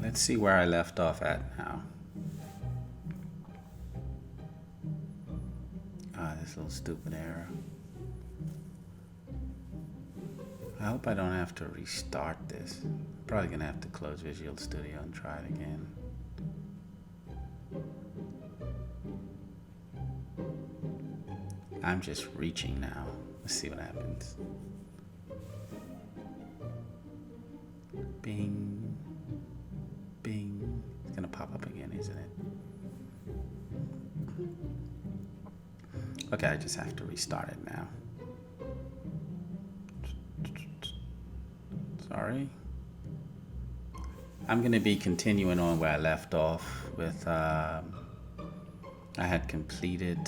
let's see where I left off at now. This little stupid error. I hope I don't have to restart this. I'm probably gonna have to close Visual Studio and try it again. I'm just reaching now. Let's see what happens. Bing, bing. It's gonna pop up again, isn't it? Okay, I just have to restart it now. Sorry. I'm gonna be continuing on where I left off with, I had completed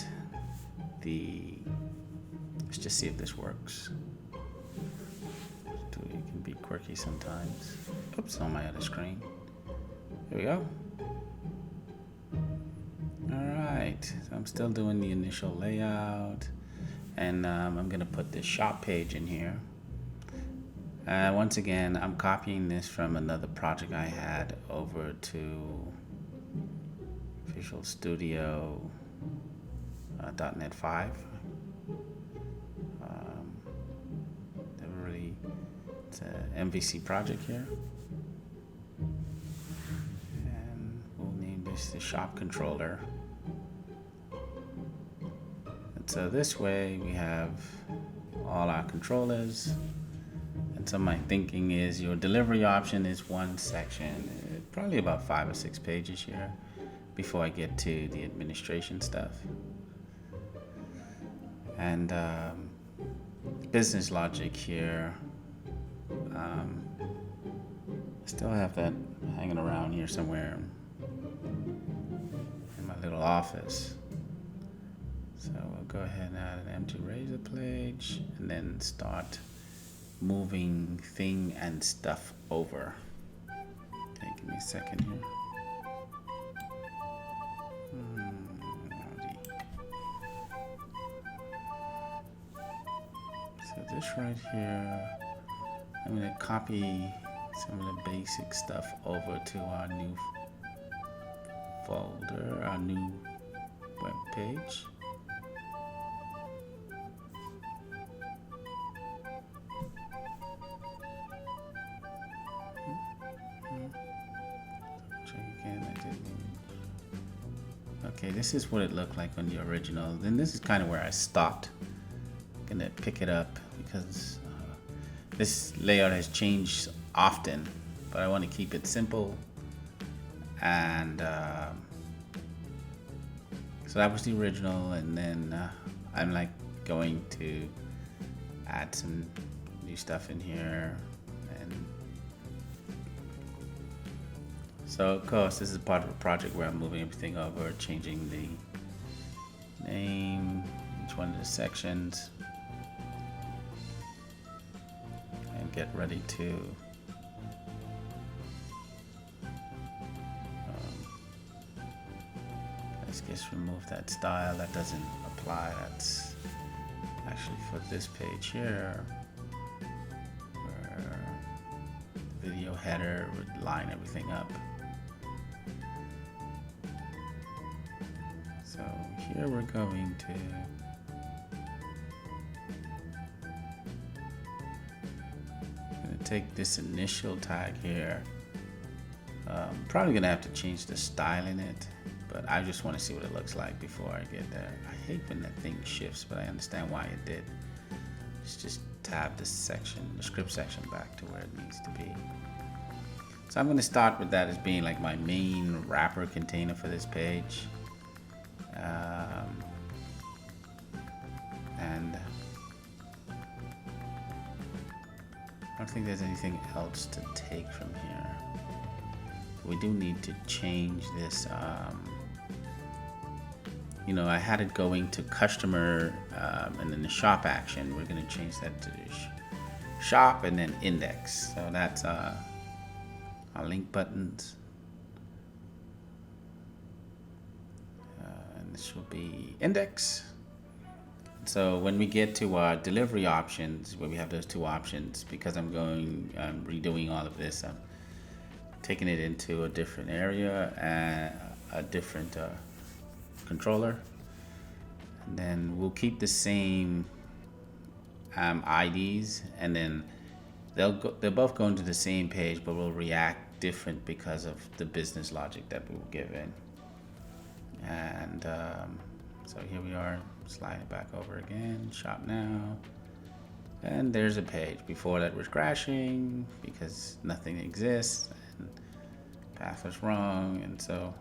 let's just see if this works. It can be quirky sometimes. Oops, on my other screen. Here we go. Alright, so I'm still doing the initial layout, and I'm gonna put this shop page in here. Once again, I'm copying this from another project I had over to Visual Studio .NET 5. It's an MVC project here. And we'll name this the shop controller. And so this way we have all our controllers. And so my thinking is your delivery option is one section, probably about 5 or 6 pages here before I get to the administration stuff. And business logic here. Still have that hanging around here somewhere in my little office. So we'll go ahead and add an empty razor page and then start moving thing and stuff over. Okay, give me a second here. So this right here, I'm going to copy some of the basic stuff over to our new folder, our new web page. Check again. Okay, this is what it looked like on the original. Then this is kind of where I stopped. I'm going to pick it up because this layout has changed often, but I want to keep it simple. And so that was the original, and then I'm like going to add some new stuff in here. And so of course this is part of a project where I'm moving everything over, changing the name, each one of the sections, and get ready to let's just remove that style. That doesn't apply. That's actually for this page here, where the video header would line everything up. So here we're going to take this initial tag here. Probably gonna have to change the style in it, but I just want to see what it looks like before I get there. I hate when that thing shifts, but I understand why it did. Let's just tab this section, the script section, back to where it needs to be. So I'm going to start with that as being like my main wrapper container for this page. And I don't think there's anything else to take from here. We do need to change this. You know, I had it going to customer and then the shop action. We're going to change that to shop and then index. So that's our link buttons. And this will be index. So when we get to our delivery options, where we have those two options, because I'm redoing all of this, taking it into a different area and a different controller. And then we'll keep the same IDs, and then they'll both go into the same page, but will react different because of the business logic that we were given. And so here we are, slide it back over again, shop now. And there's a page. Before that was crashing because nothing exists and path was wrong. And so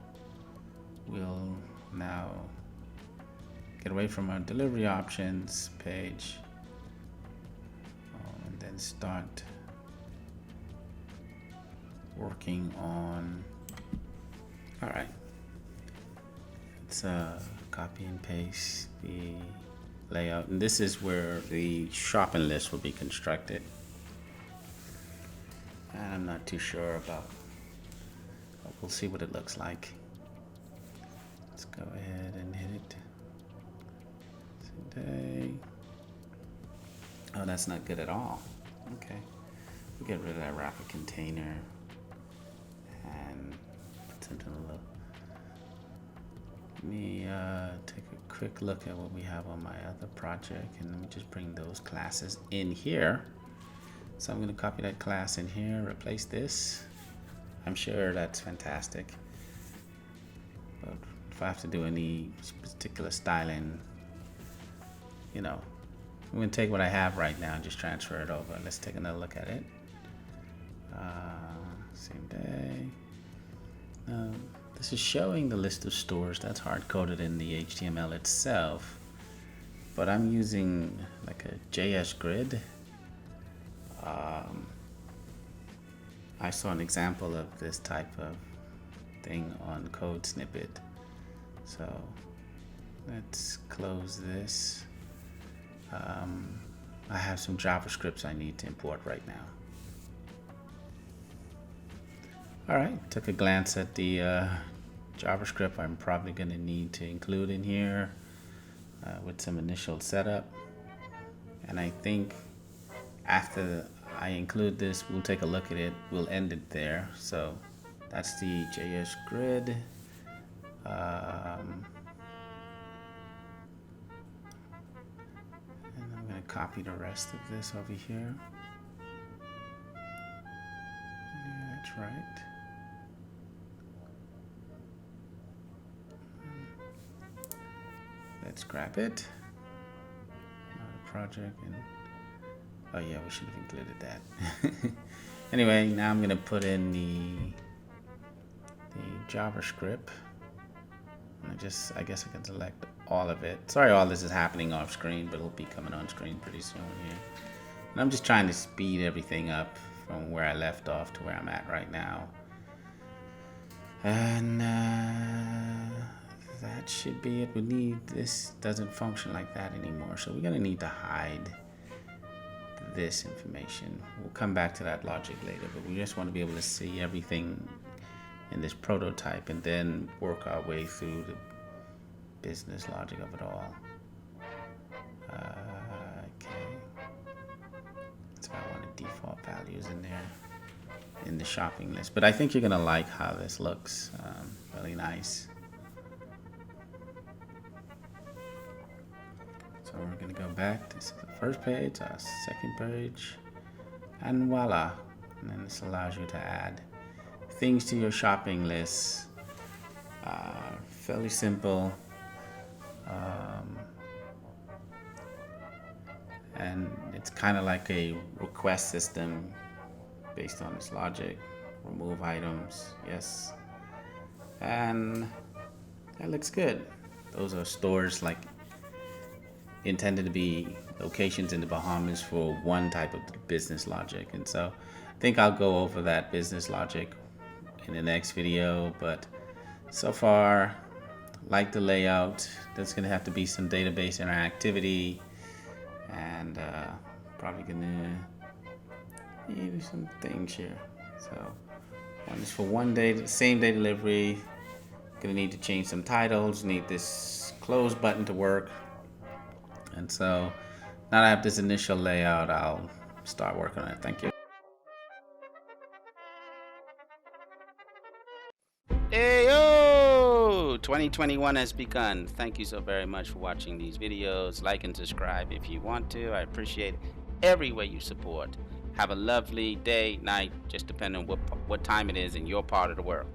we'll now get away from our delivery options page and then start working on, all right, let's copy and paste the layout, and this is where the shopping list will be constructed. And I'm not too sure about, but we'll see what it looks like. Let's go ahead and hit it today. Oh, that's not good at all. Okay, we'll get rid of that wrapper container and put something a little. Let me take a quick look at what we have on my other project, and let me just bring those classes in here. So I'm going to copy that class in here, replace this. I'm sure that's fantastic. But if I have to do any particular styling, you know, I'm going to take what I have right now and just transfer it over. Let's take another look at it. Same day. This is showing the list of stores that's hard-coded in the HTML itself, but I'm using like a JS grid. I saw an example of this type of thing on Code Snippet. So let's close this. I have some JavaScripts I need to import right now. All right, took a glance at the JavaScript I'm probably going to need to include in here with some initial setup. And I think after I include this, we'll take a look at it. We'll end it there. So that's the JS grid. And I'm going to copy the rest of this over here. Yeah, that's right. Let's grab it. Project, and oh yeah, we should have included that. Anyway, now I'm gonna put in the JavaScript. I guess I can select all of it. Sorry, all this is happening off screen, but it'll be coming on screen pretty soon here. And I'm just trying to speed everything up from where I left off to where I'm at right now. And that should be it. We need, this doesn't function like that anymore, so we're gonna need to hide this information. We'll come back to that logic later, but we just want to be able to see everything in this prototype and then work our way through the business logic of it all. Okay, so I want the default values in there in the shopping list, but I think you're gonna like how this looks. Really nice. So we're going to go back. This is the first page, our second page, and voila. And then this allows you to add things to your shopping list. Fairly simple. And it's kind of like a request system based on this logic. Remove items, yes. And that looks good. Those are stores like intended to be locations in the Bahamas for one type of business logic. And so I think I'll go over that business logic in the next video, but so far, like the layout, there's gonna have to be some database interactivity, and probably gonna maybe some things here. So one is for one day, same day delivery. Gonna need to change some titles, need this close button to work. And so now that I have this initial layout, I'll start working on it. Thank you. 2021 has begun. Thank you so very much for watching these videos. Like and subscribe if you want to. I appreciate every way you support. Have a lovely day, night, just depending on what time it is in your part of the world.